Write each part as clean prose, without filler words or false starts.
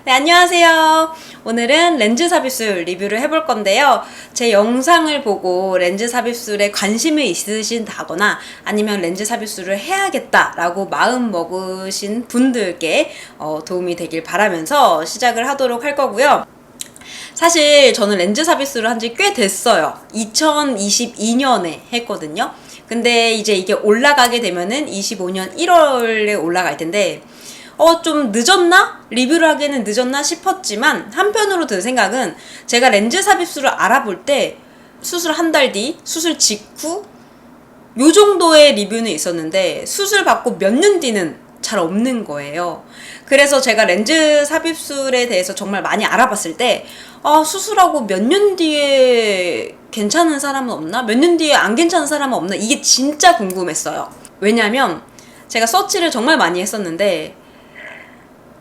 네, 안녕하세요. 오늘은 렌즈 삽입술 리뷰를 해볼 건데요. 제 영상을 보고 렌즈 삽입술에 관심이 있으신다거나 아니면 렌즈 삽입술을 해야겠다라고 마음 먹으신 분들께 도움이 되길 바라면서 시작을 하도록 할 거고요. 사실 저는 렌즈 삽입술을 한 지 꽤 됐어요. 2022년에 했거든요. 근데 이제 이게 올라가게 되면은 25년 1월에 올라갈 텐데 좀 늦었나? 리뷰를 하기에는 늦었나 싶었지만 한편으로 든 생각은 제가 렌즈 삽입술을 알아볼 때 수술 한 달 뒤, 수술 직후 요 정도의 리뷰는 있었는데 수술 받고 몇 년 뒤는 잘 없는 거예요. 그래서 제가 렌즈 삽입술에 대해서 정말 많이 알아봤을 때 수술하고 몇 년 뒤에 괜찮은 사람은 없나? 몇 년 뒤에 안 괜찮은 사람은 없나? 이게 진짜 궁금했어요. 왜냐면 제가 서치를 정말 많이 했었는데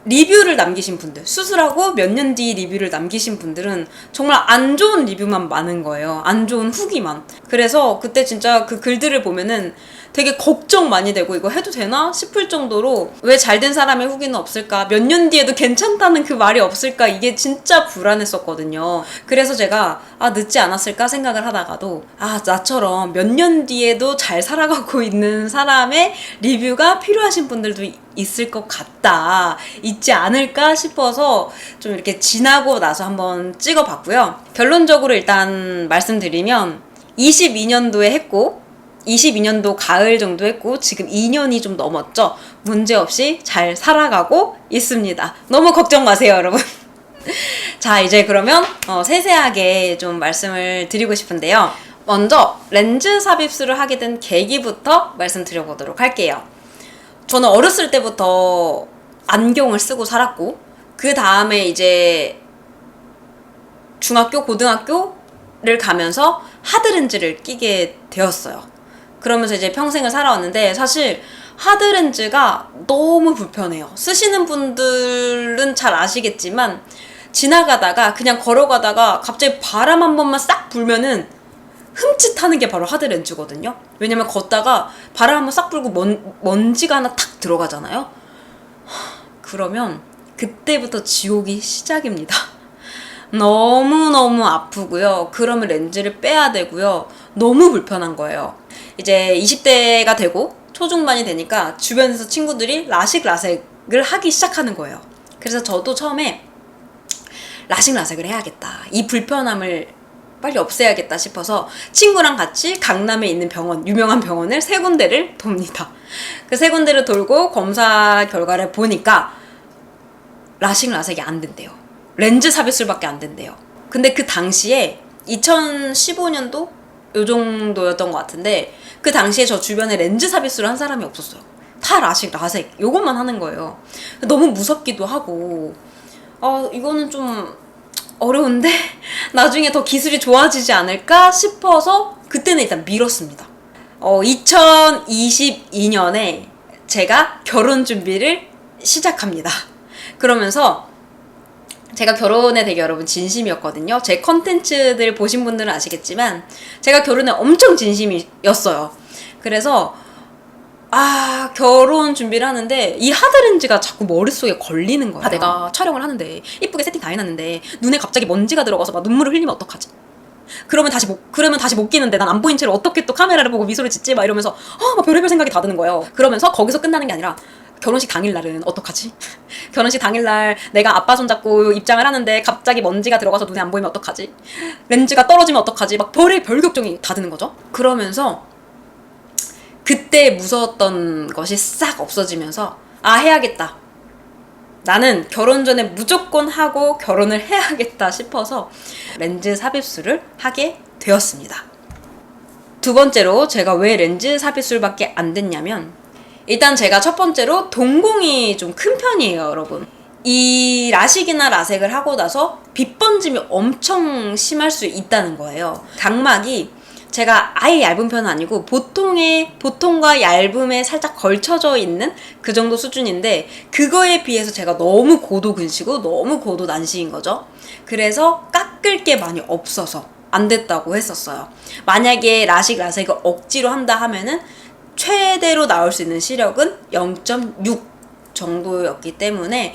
리뷰를 남기신 분들, 수술하고 몇 년 뒤 리뷰를 남기신 분들은 정말 안 좋은 리뷰만 많은 거예요. 안 좋은 후기만. 그래서 그때 진짜 그 글들을 보면은 되게 걱정 많이 되고 이거 해도 되나 싶을 정도로 왜 잘된 사람의 후기는 없을까? 몇 년 뒤에도 괜찮다는 그 말이 없을까? 이게 진짜 불안했었거든요. 그래서 제가 늦지 않았을까 생각을 하다가도 나처럼 몇 년 뒤에도 잘 살아가고 있는 사람의 리뷰가 필요하신 분들도 있을 것 같다. 있지 않을까 싶어서 좀 이렇게 지나고 나서 한번 찍어봤고요. 결론적으로 일단 말씀드리면 22년도에 했고 22년도 가을 정도 했고 지금 2년이 좀 넘었죠. 문제없이 잘 살아가고 있습니다. 너무 걱정 마세요, 여러분. 자, 이제 그러면 세세하게 좀 말씀을 드리고 싶은데요. 먼저 렌즈 삽입술을 하게 된 계기부터 말씀드려보도록 할게요. 저는 어렸을 때부터 안경을 쓰고 살았고 그 다음에 이제 중학교, 고등학교를 가면서 하드렌즈를 끼게 되었어요. 그러면서 이제 평생을 살아왔는데 사실 하드렌즈가 너무 불편해요. 쓰시는 분들은 잘 아시겠지만 지나가다가 그냥 걸어가다가 갑자기 바람 한 번만 싹 불면은 흠칫하는 게 바로 하드렌즈거든요. 왜냐면 걷다가 바람 한번 싹 불고 먼지가 하나 탁 들어가잖아요. 그러면 그때부터 지옥이 시작입니다. 너무너무 아프고요. 그러면 렌즈를 빼야 되고요. 너무 불편한 거예요. 이제 20대가 되고 초중반이 되니까 주변에서 친구들이 라식을 하기 시작하는 거예요. 그래서 저도 처음에 라식을 해야겠다. 이 불편함을 빨리 없애야겠다 싶어서 친구랑 같이 강남에 있는 병원, 유명한 병원을 3군데를 돕니다. 그 3군데를 돌고 검사 결과를 보니까 라식이 안 된대요. 렌즈 삽입술밖에 안 된대요. 근데 그 당시에 2015년도 요 정도였던 것 같은데 그 당시에 저 주변에 렌즈 삽입술을 한 사람이 없었어요. 다 라식 요것만 하는 거예요. 너무 무섭기도 하고 이거는 좀 어려운데 나중에 더 기술이 좋아지지 않을까 싶어서 그때는 일단 미뤘습니다. 2022년에 제가 결혼 준비를 시작합니다. 그러면서 제가 결혼에 되게 여러분 진심이었거든요. 제 컨텐츠들 보신 분들은 아시겠지만 제가 결혼에 엄청 진심이었어요. 그래서 결혼 준비를 하는데 이 하드렌즈가 자꾸 머릿속에 걸리는 거예요. 내가 촬영을 하는데 이쁘게 세팅 다 해놨는데 눈에 갑자기 먼지가 들어가서 막 눈물을 흘리면 어떡하지? 그러면 다시 못 끼는데 난 안 보인 채로 어떻게 또 카메라를 보고 미소를 짓지? 막 이러면서 막 별의별 생각이 다 드는 거예요. 그러면서 거기서 끝나는 게 아니라 결혼식 당일날은 어떡하지? 결혼식 당일날 내가 아빠 손잡고 입장을 하는데 갑자기 먼지가 들어가서 눈에 안 보이면 어떡하지? 렌즈가 떨어지면 어떡하지? 막 별의별 걱정이 다 드는 거죠. 그러면서 그때 무서웠던 것이 싹 없어지면서 해야겠다. 나는 결혼 전에 무조건 하고 결혼을 해야겠다 싶어서 렌즈 삽입술을 하게 되었습니다. 두 번째로 제가 왜 렌즈 삽입술밖에 안 됐냐면 일단 제가 첫 번째로 동공이 좀 큰 편이에요, 여러분. 이 라식이나 라섹을 하고 나서 빛 번짐이 엄청 심할 수 있다는 거예요. 각막이 제가 아예 얇은 편은 아니고 보통과 얇음에 살짝 걸쳐져 있는 그 정도 수준인데 그거에 비해서 제가 너무 고도 근시고 너무 고도 난시인 거죠. 그래서 깎을 게 많이 없어서 안 됐다고 했었어요. 만약에 라섹을 억지로 한다 하면은 최대로 나올 수 있는 시력은 0.6 정도였기 때문에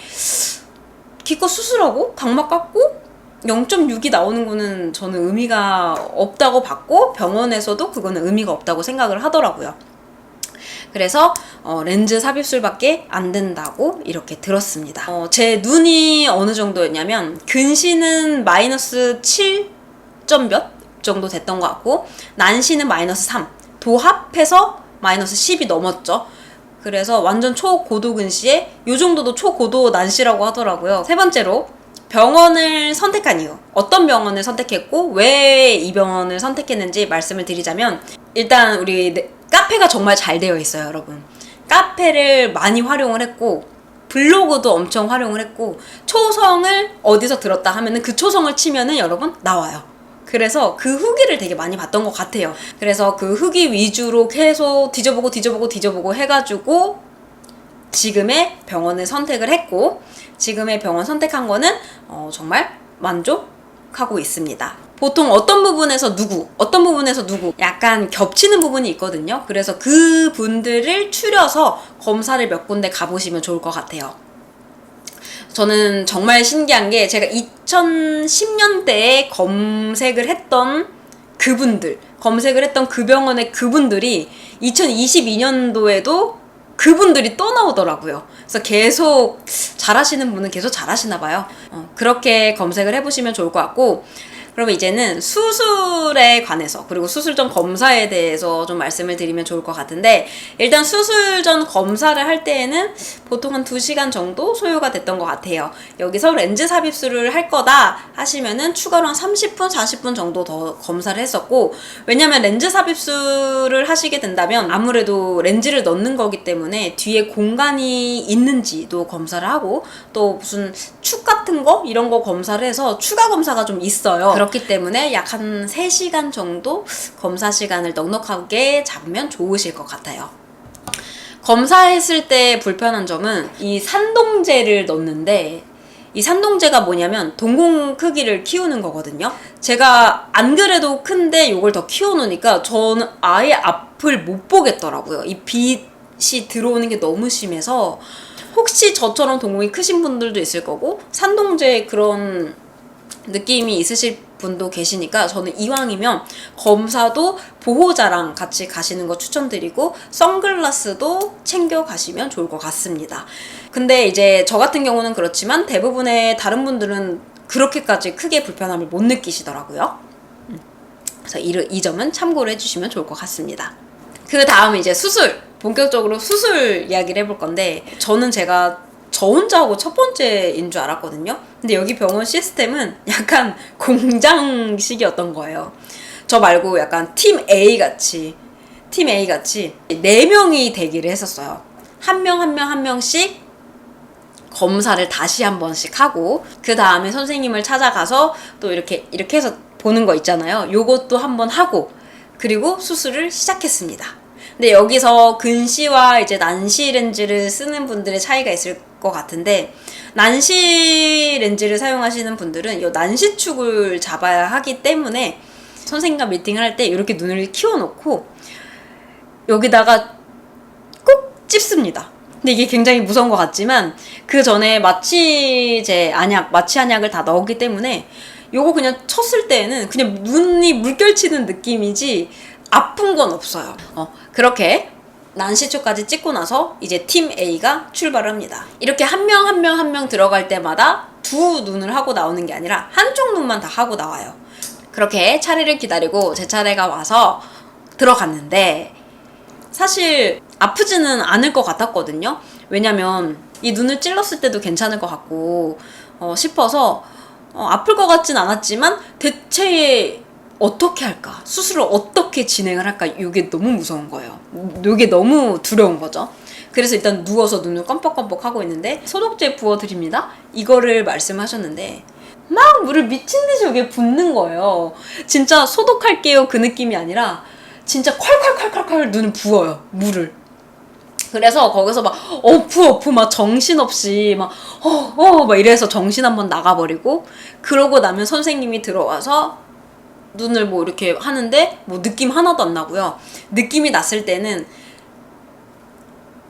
기껏 수술하고 각막 깎고 0.6이 나오는 거는 저는 의미가 없다고 봤고, 병원에서도 그거는 의미가 없다고 생각을 하더라고요. 그래서 렌즈 삽입술밖에 안 된다고 이렇게 들었습니다. 제 눈이 어느 정도였냐면 근시는 마이너스 7점 몇 정도 됐던 것 같고, 난시는 마이너스 3, 도합해서 마이너스 10이 넘었죠. 그래서 완전 초고도 근시에 요 정도도 초고도 난시라고 하더라고요. 세 번째로 병원을 선택한 이유, 어떤 병원을 선택했고 왜 이 병원을 선택했는지 말씀을 드리자면, 일단 우리 카페가 정말 잘 되어 있어요, 여러분. 카페를 많이 활용을 했고 블로그도 엄청 활용을 했고, 초성을 어디서 들었다 하면은 그 초성을 치면은 여러분 나와요. 그래서 그 후기를 되게 많이 봤던 것 같아요. 그래서 그 후기 위주로 계속 뒤져보고 해가지고 지금의 병원을 선택을 했고, 지금의 병원 선택한 거는 정말 만족하고 있습니다. 보통 어떤 부분에서 누구 약간 겹치는 부분이 있거든요. 그래서 그 분들을 추려서 검사를 몇 군데 가보시면 좋을 것 같아요. 저는 정말 신기한 게, 제가 2010년대에 검색을 했던 그 병원의 그분들이 2022년도에도 그분들이 또 나오더라고요. 그래서 계속 잘하시는 분은 계속 잘하시나 봐요. 그렇게 검색을 해보시면 좋을 것 같고, 그러면 이제는 수술에 관해서, 그리고 수술 전 검사에 대해서 좀 말씀을 드리면 좋을 것 같은데, 일단 수술 전 검사를 할 때에는 보통 한 2시간 정도 소요가 됐던 것 같아요. 여기서 렌즈 삽입술을 할 거다 하시면은 추가로 한 30분, 40분 정도 더 검사를 했었고, 왜냐면 렌즈 삽입술을 하시게 된다면 아무래도 렌즈를 넣는 거기 때문에 뒤에 공간이 있는지도 검사를 하고, 또 무슨 축 같은 거 이런 거 검사를 해서 추가 검사가 좀 있어요. 그렇기 때문에 약 한 3시간 정도 검사 시간을 넉넉하게 잡으면 좋으실 것 같아요. 검사했을 때 불편한 점은 이 산동제를 넣는데, 이 산동제가 뭐냐면 동공 크기를 키우는 거거든요. 제가 안 그래도 큰데 이걸 더 키워놓으니까 저는 아예 앞을 못 보겠더라고요. 이 빛이 들어오는 게 너무 심해서. 혹시 저처럼 동공이 크신 분들도 있을 거고 산동제 그런 느낌이 있으실 분도 계시니까, 저는 이왕이면 검사도 보호자랑 같이 가시는 거 추천드리고 선글라스도 챙겨 가시면 좋을 것 같습니다. 근데 이제 저 같은 경우는 그렇지만 대부분의 다른 분들은 그렇게까지 크게 불편함을 못 느끼시더라고요. 그래서 이 점은 참고를 해주시면 좋을 것 같습니다. 그 다음에 이제 본격적으로 수술 이야기를 해볼 건데, 제가 저 혼자 하고 첫 번째인 줄 알았거든요. 근데 여기 병원 시스템은 약간 공장식이었던 거예요. 저 말고 약간 팀 A 같이 4명이 대기를 했었어요. 한 명씩 검사를 다시 한 번씩 하고, 그 다음에 선생님을 찾아가서 또 이렇게 해서 보는 거 있잖아요. 요것도 한 번 하고, 그리고 수술을 시작했습니다. 근데 여기서 근시와 이제 난시 렌즈를 쓰는 분들의 차이가 있을 것 같은데, 난시 렌즈를 사용하시는 분들은 이 난시축을 잡아야 하기 때문에 선생님과 미팅을 할 때 이렇게 눈을 키워놓고 여기다가 꼭 찝습니다. 근데 이게 굉장히 무서운 것 같지만 그 전에 마취 한약을 다 넣었기 때문에 요거 그냥 쳤을 때는 그냥 눈이 물결치는 느낌이지 아픈 건 없어요. 그렇게 난시초까지 찍고 나서 이제 팀 A가 출발합니다. 이렇게 한 명 들어갈 때마다 두 눈을 하고 나오는 게 아니라 한쪽 눈만 다 하고 나와요. 그렇게 차례를 기다리고 제 차례가 와서 들어갔는데, 사실 아프지는 않을 것 같았거든요. 왜냐면 이 눈을 찔렀을 때도 괜찮을 것 같고 싶어서 아플 것 같진 않았지만, 대체 어떻게 할까? 수술을 어떻게 진행을 할까? 이게 너무 무서운 거예요. 이게 너무 두려운 거죠. 그래서 일단 누워서 눈을 껌뻑껌뻑 하고 있는데, 소독제 부어드립니다 이거를 말씀하셨는데 막 물을 미친 듯이 여기에 붓는 거예요. 진짜 소독할게요 그 느낌이 아니라 진짜 콸콸콸콸콸 눈을 부어요, 물을. 그래서 거기서 막 어프 막 정신없이 막 이래서 정신 한번 나가버리고, 그러고 나면 선생님이 들어와서 눈을 뭐 이렇게 하는데 뭐 느낌 하나도 안 나고요. 느낌이 났을 때는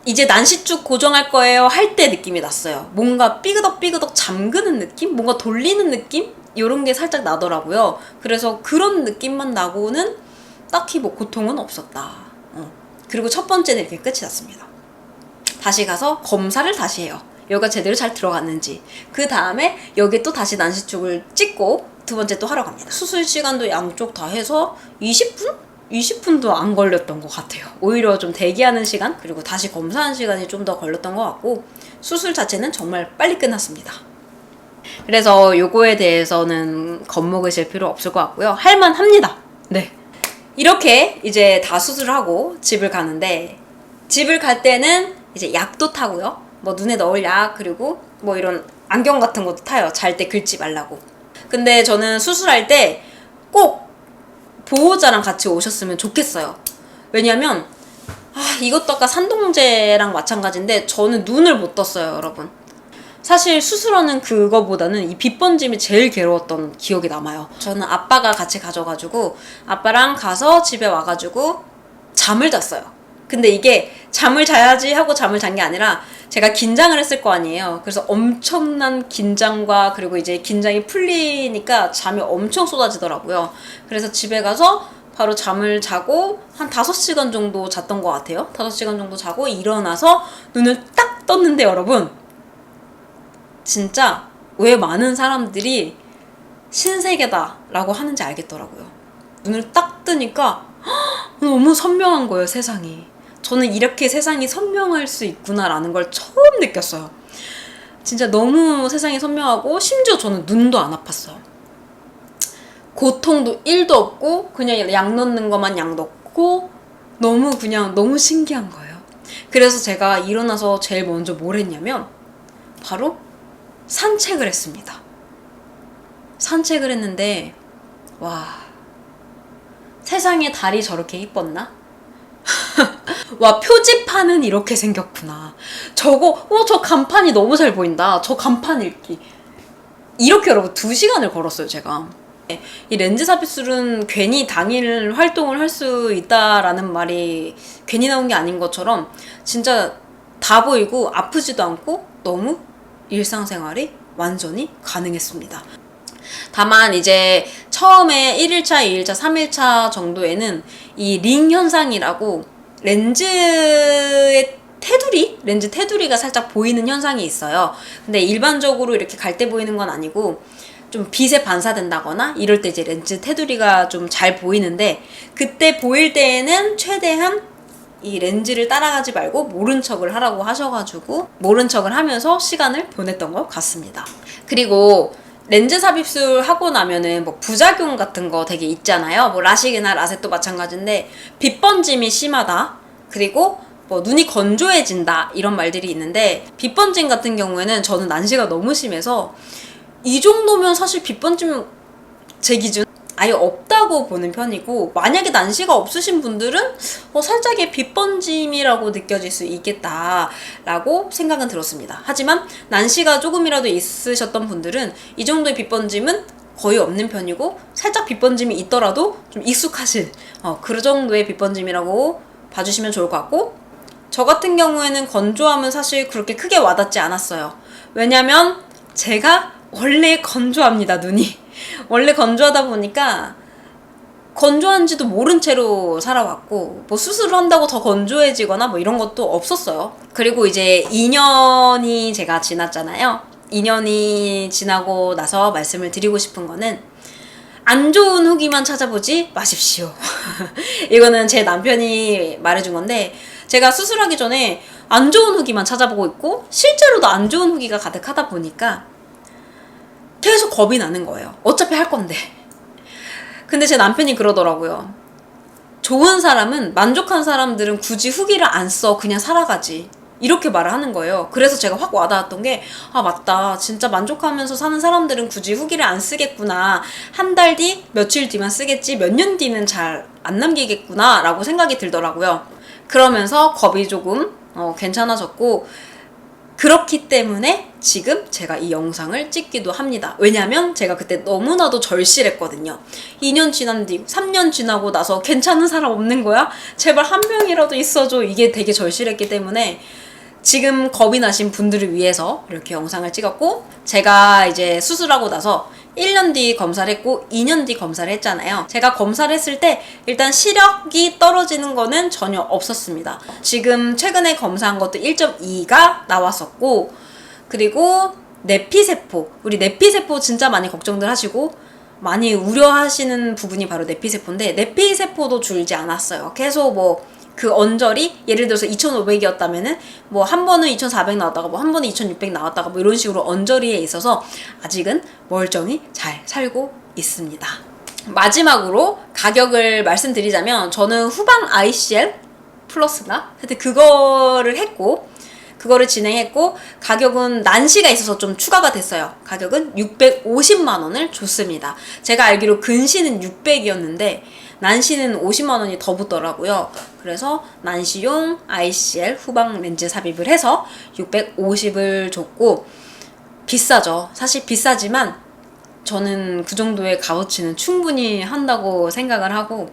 이제 난시축 고정할 거예요 할 때 느낌이 났어요. 뭔가 삐그덕삐그덕 잠그는 느낌? 뭔가 돌리는 느낌? 이런 게 살짝 나더라고요. 그래서 그런 느낌만 나고는 딱히 뭐 고통은 없었다. 그리고 첫 번째는 이렇게 끝이 났습니다. 다시 가서 검사를 다시 해요. 여기가 제대로 잘 들어갔는지. 그 다음에 여기 또 다시 난시축을 찍고 두 번째 또 하러 갑니다. 수술 시간도 양쪽 다 해서 20분? 20분도 안 걸렸던 것 같아요. 오히려 좀 대기하는 시간 그리고 다시 검사하는 시간이 좀 더 걸렸던 것 같고 수술 자체는 정말 빨리 끝났습니다. 그래서 요거에 대해서는 겁먹으실 필요 없을 것 같고요. 할만합니다. 네. 이렇게 이제 다 수술하고 집을 가는데 집을 갈 때는 이제 약도 타고요. 뭐 눈에 넣을 약 그리고 뭐 이런 안경 같은 것도 타요. 잘 때 긁지 말라고. 근데 저는 수술할 때 꼭 보호자랑 같이 오셨으면 좋겠어요. 왜냐면 이것도 아까 산동제랑 마찬가지인데 저는 눈을 못 떴어요, 여러분. 사실 수술하는 그거보다는 이 빗번짐이 제일 괴로웠던 기억이 남아요. 저는 아빠가 같이 가져가지고 아빠랑 가서 집에 와가지고 잠을 잤어요. 근데 이게 잠을 자야지 하고 잠을 잔 게 아니라 제가 긴장을 했을 거 아니에요. 그래서 엄청난 긴장과 그리고 이제 긴장이 풀리니까 잠이 엄청 쏟아지더라고요. 그래서 집에 가서 바로 잠을 자고 한 5시간 정도 잤던 것 같아요. 5시간 정도 자고 일어나서 눈을 딱 떴는데 여러분 진짜 왜 많은 사람들이 신세계다 라고 하는지 알겠더라고요. 눈을 딱 뜨니까 너무 선명한 거예요, 세상이. 저는 이렇게 세상이 선명할 수 있구나 라는 걸 처음 느꼈어요. 진짜 너무 세상이 선명하고 심지어 저는 눈도 안 아팠어요. 고통도 1도 없고 그냥 약 넣는 것만 약 넣고 너무 신기한 거예요. 그래서 제가 일어나서 제일 먼저 뭘 했냐면 바로 산책을 했습니다. 산책을 했는데 와, 세상에 달이 저렇게 이뻤나? 와, 표지판은 이렇게 생겼구나. 저 간판이 너무 잘 보인다. 저 간판 읽기. 이렇게 여러분 2시간을 걸었어요, 제가. 이 렌즈 삽입술은 괜히 당일 활동을 할 수 있다라는 말이 괜히 나온 게 아닌 것처럼 진짜 다 보이고 아프지도 않고 너무 일상생활이 완전히 가능했습니다. 다만 이제 처음에 1일차, 2일차, 3일차 정도에는 이 링 현상이라고 렌즈 테두리가 살짝 보이는 현상이 있어요. 근데 일반적으로 이렇게 갈대 보이는 건 아니고 좀 빛에 반사된다거나 이럴 때 이제 렌즈 테두리가 좀 잘 보이는데 그때 보일 때에는 최대한 이 렌즈를 따라가지 말고 모른 척을 하라고 하셔가지고 모른 척을 하면서 시간을 보냈던 것 같습니다. 그리고 렌즈 삽입술 하고 나면은 뭐 부작용 같은 거 되게 있잖아요. 뭐 라식이나 라섹도 마찬가지인데 빛번짐이 심하다. 그리고 뭐 눈이 건조해진다. 이런 말들이 있는데 빛번짐 같은 경우에는 저는 난시가 너무 심해서 이 정도면 사실 빛번짐 제 기준 아예 없다고 보는 편이고 만약에 난시가 없으신 분들은 살짝의 빛번짐이라고 느껴질 수 있겠다라고 생각은 들었습니다. 하지만 난시가 조금이라도 있으셨던 분들은 이 정도의 빛번짐은 거의 없는 편이고 살짝 빛번짐이 있더라도 좀 익숙하신 그 정도의 빛번짐이라고 봐주시면 좋을 것 같고 저 같은 경우에는 건조함은 사실 그렇게 크게 와닿지 않았어요. 왜냐면 제가 원래 건조합니다, 눈이. 원래 건조하다 보니까 건조한지도 모른 채로 살아왔고 뭐 수술을 한다고 더 건조해지거나 뭐 이런 것도 없었어요. 그리고 이제 2년이 제가 지났잖아요. 2년이 지나고 나서 말씀을 드리고 싶은 거는 안 좋은 후기만 찾아보지 마십시오. 이거는 제 남편이 말해준 건데 제가 수술하기 전에 안 좋은 후기만 찾아보고 있고 실제로도 안 좋은 후기가 가득하다 보니까 계속 겁이 나는 거예요. 어차피 할 건데. 근데 제 남편이 그러더라고요. 좋은 사람은, 만족한 사람들은 굳이 후기를 안 써. 그냥 살아가지. 이렇게 말을 하는 거예요. 그래서 제가 확 와닿았던 게 맞다. 진짜 만족하면서 사는 사람들은 굳이 후기를 안 쓰겠구나. 한 달 뒤, 며칠 뒤만 쓰겠지. 몇 년 뒤는 잘 안 남기겠구나 라고 생각이 들더라고요. 그러면서 겁이 조금 괜찮아졌고 그렇기 때문에 지금 제가 이 영상을 찍기도 합니다. 왜냐면 제가 그때 너무나도 절실했거든요. 2년 지난 뒤, 3년 지나고 나서 괜찮은 사람 없는 거야? 제발 한 명이라도 있어줘. 이게 되게 절실했기 때문에 지금 겁이 나신 분들을 위해서 이렇게 영상을 찍었고, 제가 이제 수술하고 나서 1년 뒤 검사를 했고 2년 뒤 검사를 했잖아요. 제가 검사를 했을 때 일단 시력이 떨어지는 거는 전혀 없었습니다. 지금 최근에 검사한 것도 1.2가 나왔었고, 그리고 내피세포, 우리 내피세포 진짜 많이 걱정들 하시고 많이 우려하시는 부분이 바로 내피세포인데, 내피세포도 줄지 않았어요. 계속 뭐 그 언저리, 예를 들어서 2500이었다면은 뭐 한 번은 2400 나왔다가 뭐 한 번은 2600 나왔다가 뭐 이런 식으로 언저리에 있어서 아직은 멀쩡히 잘 살고 있습니다. 마지막으로 가격을 말씀드리자면, 저는 후방 ICL 플러스인가? 하여튼 그거를 했고, 그거를 진행했고, 가격은 난시가 있어서 좀 추가가 됐어요. 가격은 650만 원을 줬습니다. 제가 알기로 근시는 600이었는데 난시는 50만 원이 더 붙더라고요. 그래서 난시용 ICL 후방 렌즈 삽입을 해서 650을 줬고, 비싸죠. 사실 비싸지만 저는 그 정도의 값어치는 충분히 한다고 생각을 하고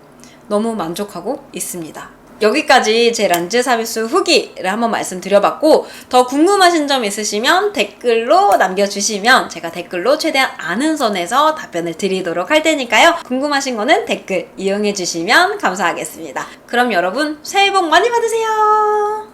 너무 만족하고 있습니다. 여기까지 제 렌즈 삽입술 후기를 한번 말씀드려봤고, 더 궁금하신 점 있으시면 댓글로 남겨주시면 제가 댓글로 최대한 아는 선에서 답변을 드리도록 할 테니까요. 궁금하신 거는 댓글 이용해주시면 감사하겠습니다. 그럼 여러분 새해 복 많이 받으세요.